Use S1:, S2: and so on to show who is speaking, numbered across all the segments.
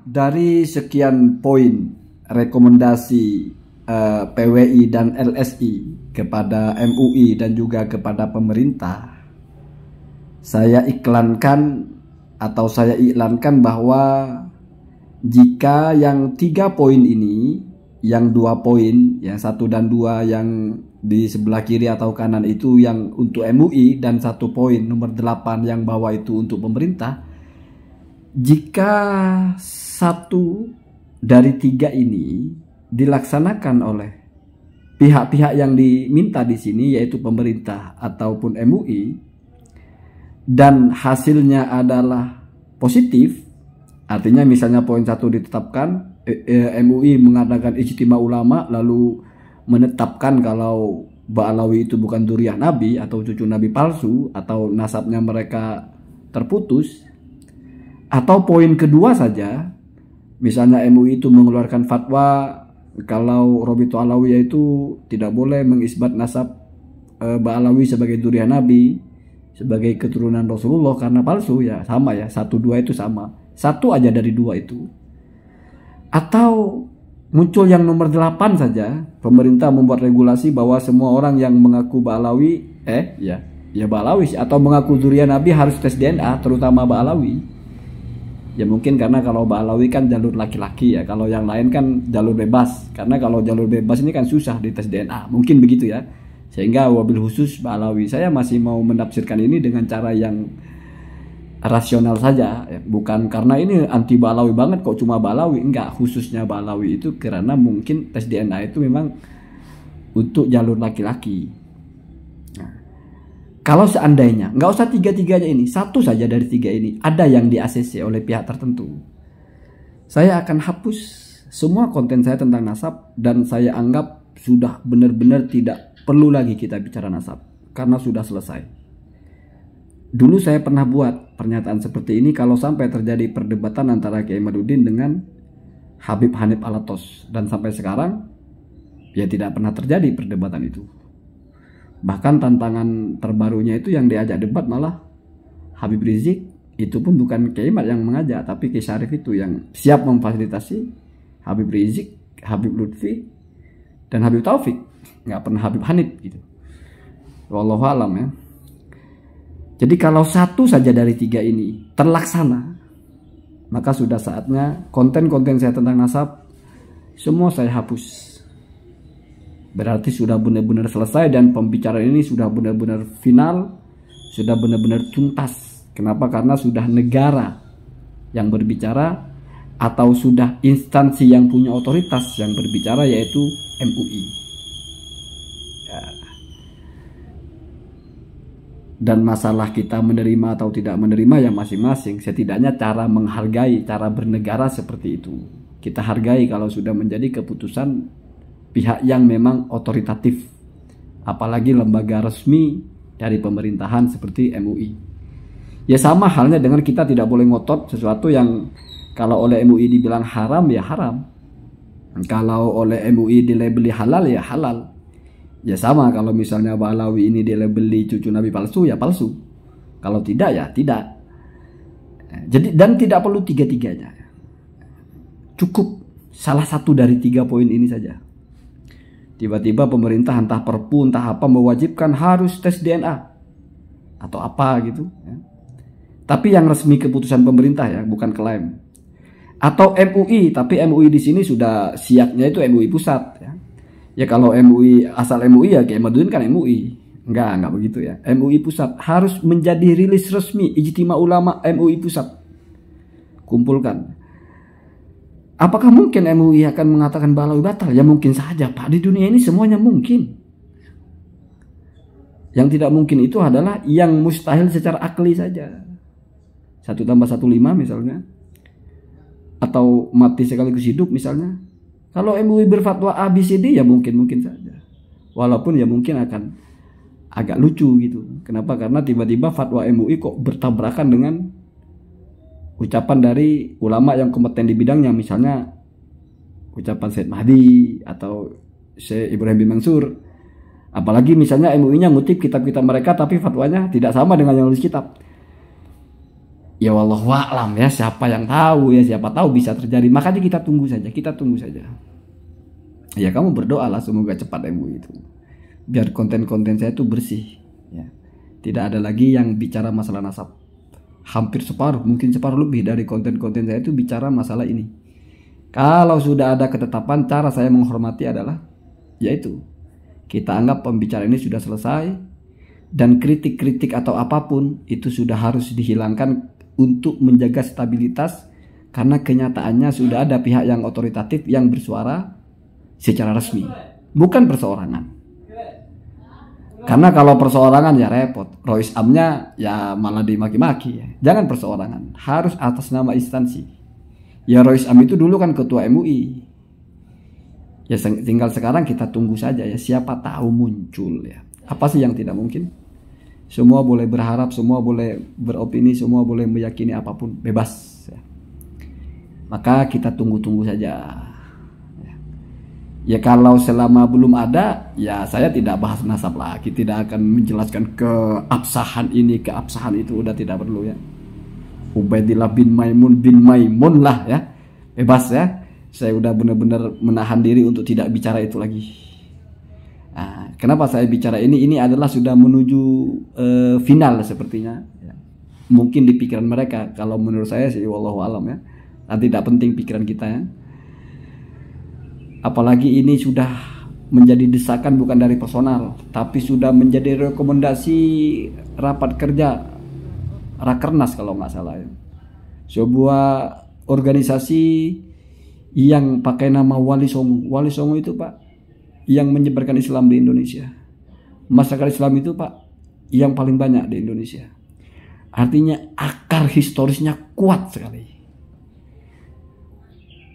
S1: Dari sekian poin rekomendasi PWI dan LSI kepada MUI dan juga kepada pemerintah, saya iklankan bahwa jika yang 3 poin ini, yang 2 poin, yang 1 dan 2 yang di sebelah kiri atau kanan itu yang untuk MUI, dan 1 poin nomor 8 yang bawah itu untuk pemerintah, jika 1 dari 3 ini dilaksanakan oleh pihak-pihak yang diminta di sini, yaitu pemerintah ataupun MUI, dan hasilnya adalah positif, artinya misalnya poin 1 ditetapkan, MUI mengadakan ijtima ulama lalu menetapkan kalau Ba'alawi itu bukan dzurriyyah Nabi atau cucu Nabi palsu atau nasabnya mereka terputus, atau poin kedua saja, misalnya MUI itu mengeluarkan fatwa kalau Robito Alawiyah itu tidak boleh mengisbat nasab Ba'alawi sebagai dzurriyyah Nabi, sebagai keturunan Rasulullah karena palsu, ya sama ya, 1, 2 itu sama, 1 aja dari 2 itu. Atau muncul yang nomor 8 saja, pemerintah membuat regulasi bahwa semua orang yang mengaku Ba'alawi Ba'alawi atau mengaku dzurriyyah Nabi harus tes DNA, terutama Ba'alawi. Ya mungkin karena kalau Ba'alawi kan jalur laki-laki ya, kalau yang lain kan jalur bebas. Karena kalau jalur bebas ini kan susah dites DNA, mungkin begitu ya. Sehingga wabil khusus Ba'alawi. Saya masih mau menafsirkan ini dengan cara yang rasional saja ya. Bukan karena ini anti Ba'alawi banget kok cuma Ba'alawi, enggak, khususnya Ba'alawi itu karena mungkin tes DNA itu memang untuk jalur laki-laki. Nah, kalau seandainya nggak usah 3-3-nya ini, 1 saja dari 3 ini ada yang di ACC oleh pihak tertentu, saya akan hapus semua konten saya tentang nasab, dan saya anggap sudah benar-benar tidak perlu lagi kita bicara nasab karena sudah selesai. Dulu saya pernah buat pernyataan seperti ini kalau sampai terjadi perdebatan antara Kiai Madudin dengan Habib Hanif Alatos, dan sampai sekarang ya tidak pernah terjadi perdebatan itu. Bahkan tantangan terbarunya itu yang diajak debat malah Habib Rizik, itu pun bukan Kiai Mat yang mengajak, tapi Kiai Syarif itu yang siap memfasilitasi Habib Rizik, Habib Lutfi, dan Habib Taufik, nggak pernah Habib Hanif gitu. Wallahu alam ya. Jadi kalau 1 saja dari 3 ini terlaksana, maka sudah saatnya konten-konten saya tentang nasab semua saya hapus. Berarti sudah benar-benar selesai dan pembicaraan ini sudah benar-benar final, sudah benar-benar tuntas. Kenapa? Karena sudah negara yang berbicara atau sudah instansi yang punya otoritas yang berbicara, yaitu MUI. Ya. Dan masalah kita menerima atau tidak menerima ya masing-masing. Setidaknya cara menghargai, cara bernegara seperti itu. Kita hargai kalau sudah menjadi keputusan pihak yang memang otoritatif. Apalagi lembaga resmi dari pemerintahan seperti MUI. Ya sama halnya dengan kita tidak boleh ngotot sesuatu yang kalau oleh MUI dibilang haram ya haram. Kalau oleh MUI dilabeli halal ya halal. Ya sama kalau misalnya Ba'alawi ini dilabeli cucu Nabi palsu ya palsu. Kalau tidak ya tidak. Jadi dan tidak perlu 3-3-nya. Cukup salah 1 dari 3 poin ini saja. Tiba-tiba pemerintah entah perpu entah apa mewajibkan harus tes DNA atau apa gitu ya. Tapi yang resmi keputusan pemerintah ya, bukan klaim. Atau MUI, tapi MUI di sini sudah siapnya itu MUI pusat ya. Ya kalau MUI asal MUI ya Kiai Madudin kan MUI. Enggak begitu ya. MUI pusat harus menjadi rilis resmi ijtima ulama MUI pusat. Kumpulkan. Apakah mungkin MUI akan mengatakan Ba'alawi batal? Ya mungkin saja Pak. Di dunia ini semuanya mungkin. Yang tidak mungkin itu adalah yang mustahil secara akli saja. 1 + 1 = 5 misalnya. Atau mati sekaligus hidup misalnya. Kalau MUI berfatwa A, B, C, D ya mungkin saja. Walaupun ya mungkin akan agak lucu gitu. Kenapa? Karena tiba-tiba fatwa MUI kok bertabrakan dengan ucapan dari ulama yang kompeten di bidangnya. Misalnya ucapan Syed Mahdi atau Syekh Ibrahim bin Mansur. Apalagi misalnya MUI-nya ngutip kitab-kitab mereka tapi fatwanya tidak sama dengan yang nulis kitab. Ya wallahu a'lam ya, siapa yang tahu ya, siapa tahu bisa terjadi. Makanya kita tunggu saja, kita tunggu saja. Ya kamu berdoalah semoga cepat MUI itu. Biar konten-konten saya itu bersih ya. Tidak ada lagi yang bicara masalah nasab. Hampir separuh, mungkin separuh lebih dari konten-konten saya itu bicara masalah ini. Kalau sudah ada ketetapan, cara saya menghormati adalah yaitu kita anggap pembicaraan ini sudah selesai, dan kritik-kritik atau apapun itu sudah harus dihilangkan untuk menjaga stabilitas, karena kenyataannya sudah ada pihak yang otoritatif yang bersuara secara resmi, bukan perseorangan. Karena kalau perseorangan ya repot, Rois Amnya ya malah dimaki-maki ya. Jangan perseorangan, harus atas nama instansi. Ya Rois Am itu dulu kan ketua MUI. Ya tinggal sekarang kita tunggu saja ya, siapa tahu muncul ya. Apa sih yang tidak mungkin? Semua boleh berharap, semua boleh beropini, semua boleh meyakini apapun, bebas ya. Maka kita tunggu-tunggu saja. Ya kalau selama belum ada, ya saya tidak bahas nasab lagi, tidak akan menjelaskan keabsahan ini, keabsahan itu, udah tidak perlu ya. Ubaidillah bin Maimun lah ya, bebas ya. Saya udah benar-benar menahan diri untuk tidak bicara itu lagi. Nah, kenapa saya bicara ini? Ini adalah sudah menuju final sepertinya. Ya. Mungkin di pikiran mereka, kalau menurut saya sih wallahu alam ya. Nah, tidak penting pikiran kita ya. Apalagi ini sudah menjadi desakan bukan dari personal, tapi sudah menjadi rekomendasi rapat kerja Rakernas kalau nggak salah ya. Sebuah organisasi yang pakai nama Wali Songo. Wali Songo itu Pak, yang menyebarkan Islam di Indonesia. Masyarakat Islam itu Pak, yang paling banyak di Indonesia. Artinya akar historisnya kuat sekali.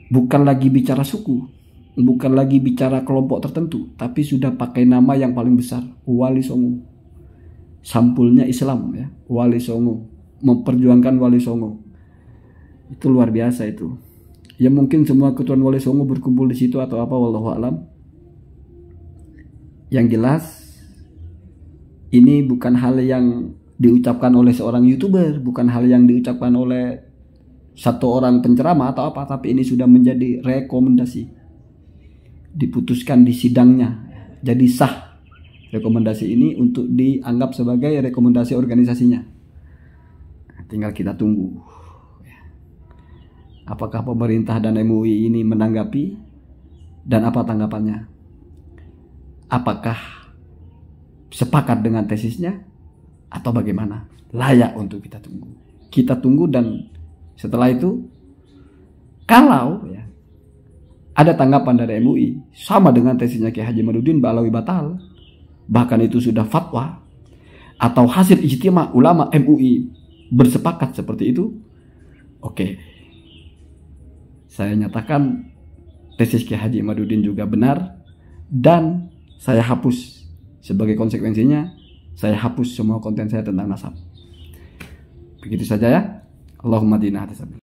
S1: Bukan lagi bicara suku, bukan lagi bicara kelompok tertentu, tapi sudah pakai nama yang paling besar, Wali Songo. Sampulnya Islam ya, Wali Songo, memperjuangkan Wali Songo. Itu luar biasa itu. Ya mungkin semua ketuaan Wali Songo berkumpul di situ atau apa, wallahu alam. Yang jelas ini bukan hal yang diucapkan oleh seorang YouTuber, bukan hal yang diucapkan oleh satu orang penceramah atau apa, tapi ini sudah menjadi rekomendasi. Diputuskan di sidangnya, jadi sah rekomendasi ini untuk dianggap sebagai rekomendasi organisasinya. Tinggal kita tunggu apakah pemerintah dan MUI ini menanggapi dan apa tanggapannya. Apakah sepakat dengan tesisnya atau bagaimana? Layak untuk kita tunggu. Kita tunggu, dan setelah itu kalau ya ada tanggapan dari MUI sama dengan tesisnya Kiai Haji Madudin Ba'alawi batal, bahkan itu sudah fatwa atau hasil ijtima ulama MUI bersepakat seperti itu, oke. Saya nyatakan tesis Kiai Haji Madudin juga benar, dan saya hapus sebagai konsekuensinya, saya hapus semua konten saya tentang nasab. Begitu saja ya. Allahumma dina